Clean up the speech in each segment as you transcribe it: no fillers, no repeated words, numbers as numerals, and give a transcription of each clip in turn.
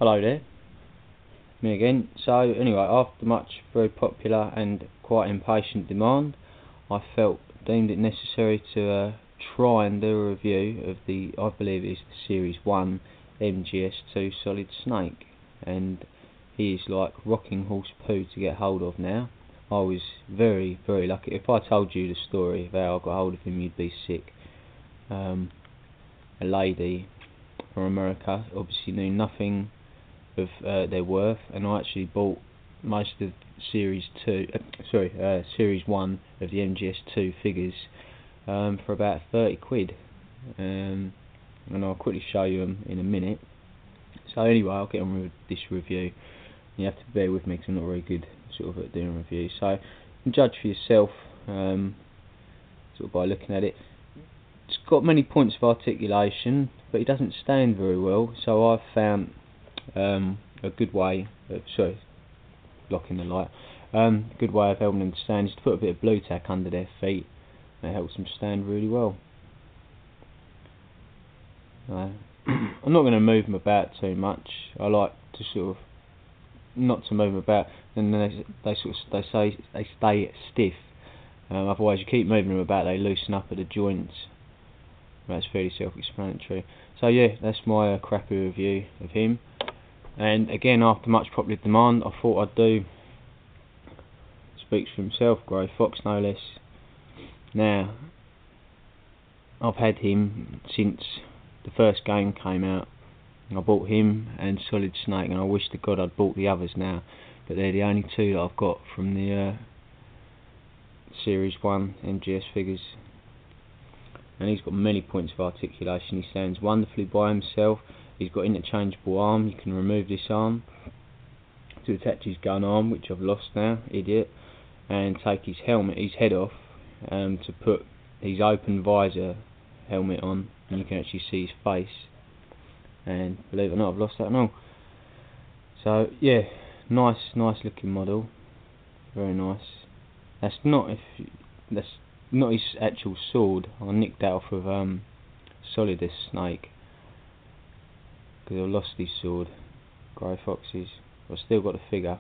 Hello there, me again. So anyway, after much very popular and quite impatient demand, I deemed it necessary to try and do a review of I believe it is the Series 1 MGS2 Solid Snake, and he is like rocking horse poo to get hold of now. I was very, very lucky. If I told you the story of how I got hold of him, you'd be sick. A lady from America obviously knew nothing of their worth, and I actually bought most of Series 1 of the MGS2 figures for about 30 quid, and I'll quickly show you them in a minute. So anyway, I'll get on with this review. You have to bear with me because I'm not very good sort of at doing reviews, so you can judge for yourself sort of by looking at it. It's got many points of articulation, but it doesn't stand very well, so I've found a good way of, blocking the light, good way of helping them to stand is to put a bit of blue tack under their feet, and it helps them stand really well. I'm not going to move them about too much. I like to sort of not to move them about, and then they stay stiff. Otherwise, you keep moving them about, they loosen up at the joints. That's fairly self-explanatory. So yeah, that's my crappy review of him. And again, after much popular demand, I thought I'd do. Speaks for himself, Grey Fox no less. Now, I've had him since the first game came out. I bought him and Solid Snake, and I wish to God I'd bought the others now, but they're the only two that I've got from the Series 1 MGS figures. And he's got many points of articulation. He stands wonderfully by himself. He's got interchangeable arm. You can remove this arm to attach his gun arm, which I've lost now, idiot, and take his head off, to put his open visor helmet on, and you can actually see his face. And believe it or not, I've lost that and all. So yeah, nice looking model, very nice. That's not his actual sword. I nicked that off of Solid Snake because I lost his sword, Grey Fox's. I've still got the figure,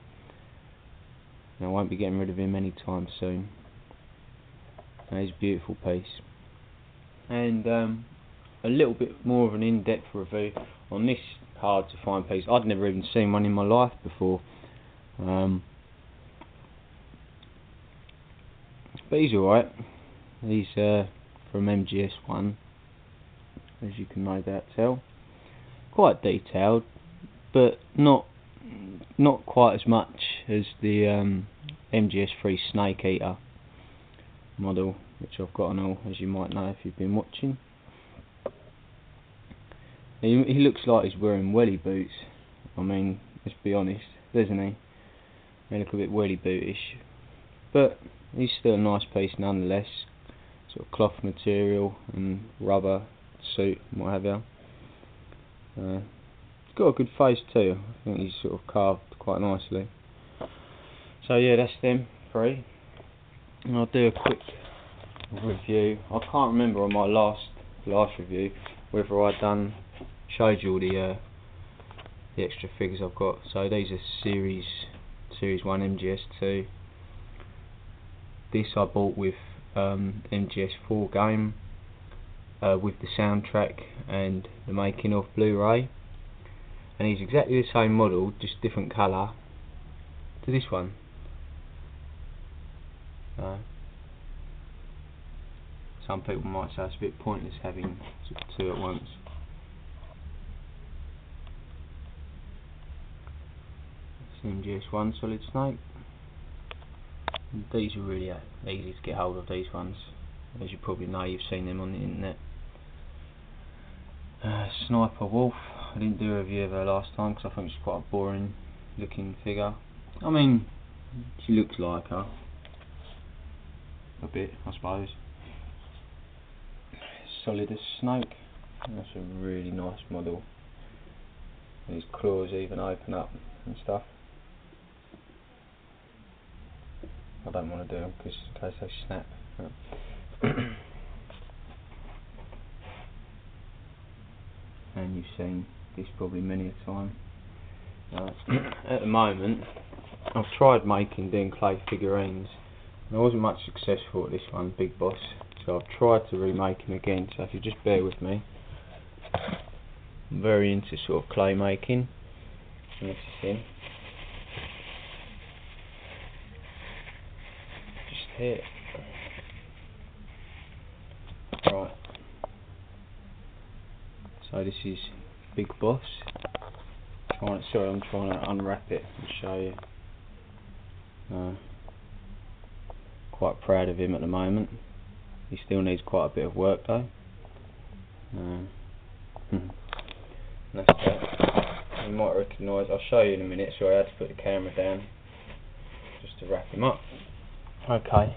and I won't be getting rid of him anytime soon. And he's a beautiful piece. And a little bit more of an in-depth review on this hard to find piece. I'd never even seen one in my life before. But he's alright. He's from MGS1, as you can no doubt tell. Quite detailed, but not quite as much as the MGS3 Snake Eater model, which I've got and all, as you might know if you've been watching. He looks like he's wearing welly boots. I mean, let's be honest, doesn't he? They look a bit welly bootish, but he's still a nice piece nonetheless. Sort of cloth material and rubber suit and what have you. He's got a good face too. I think he's sort of carved quite nicely. So yeah, that's them three. And I'll do a quick review. I can't remember on my last review whether I'd showed you all the extra figures I've got. So these are Series 1 MGS2. This I bought with MGS4 game, with the soundtrack and the making of Blu-ray, and he's exactly the same model, just different colour to this one. Some people might say it's a bit pointless having two at once. MGS1 Solid Snake. And these are really easy to get hold of, these ones, as you probably know, you've seen them on the internet. Sniper Wolf, I didn't do a review of her last time because I think she's quite a boring looking figure. I mean, she looks like her a bit, I suppose. Solid Snake, that's a really nice model. And his claws even open up and stuff. I don't want to do them because in case they snap. And you've seen this probably many a time. At the moment, I've tried doing clay figurines, and I wasn't much successful at this one, Big Boss. So I've tried to remake him again. So if you just bear with me, I'm very into sort of clay making. And this is him. Just here. Right. So this is Big Boss. Sorry, I'm trying to unwrap it and show you. Quite proud of him at the moment. He still needs quite a bit of work though. That's that. You might recognise, I'll show you in a minute, so I had to put the camera down just to wrap him up. Okay,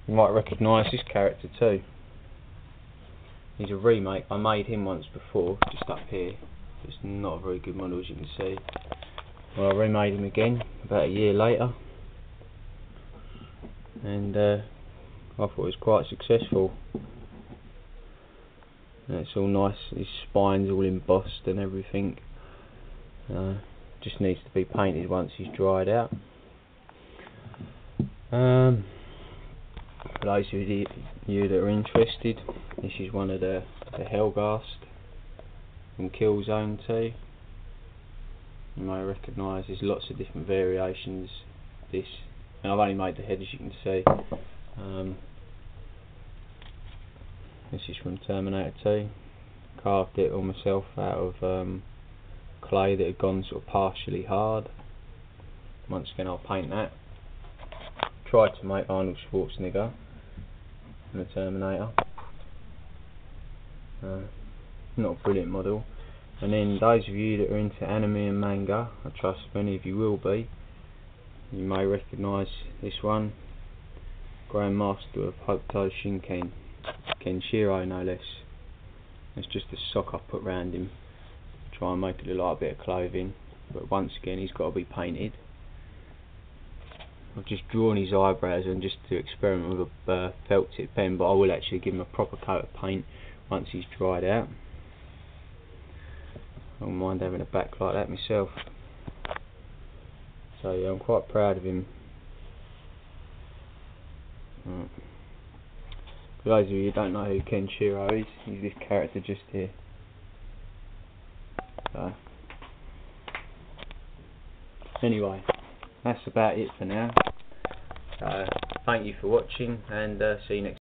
you might recognise this character too. He's a remake. I made him once before, just up here. It's not a very good model, as you can see. Well, I remade him again about a year later, and I thought it was quite successful. And it's all nice. His spine's all embossed and everything. Just needs to be painted once he's dried out. For those of you that are interested, this is one of the Hellghast from Killzone 2. You may recognise there's lots of different variations of this, and I've only made the head, as you can see. This is from Terminator 2. Carved it all myself out of clay that had gone sort of partially hard. Once again, I'll paint that. Tried to make Arnold Schwarzenegger in the Terminator. Not a brilliant model. And then those of you that are into anime and manga, I trust many of you will be, you may recognise this one, Grandmaster of Hokuto Shinken, Kenshiro no less. It's just a sock I put round him, try and make it look like a bit of clothing, but once again he's got to be painted. I've just drawn his eyebrows and just to experiment with a felt tip pen, but I will actually give him a proper coat of paint once he's dried out. I don't mind having a back like that myself. So yeah, I'm quite proud of him. For those of you who don't know who Kenshiro is, he's this character just here. So anyway, that's about it for now. Thank you for watching, and see you next time.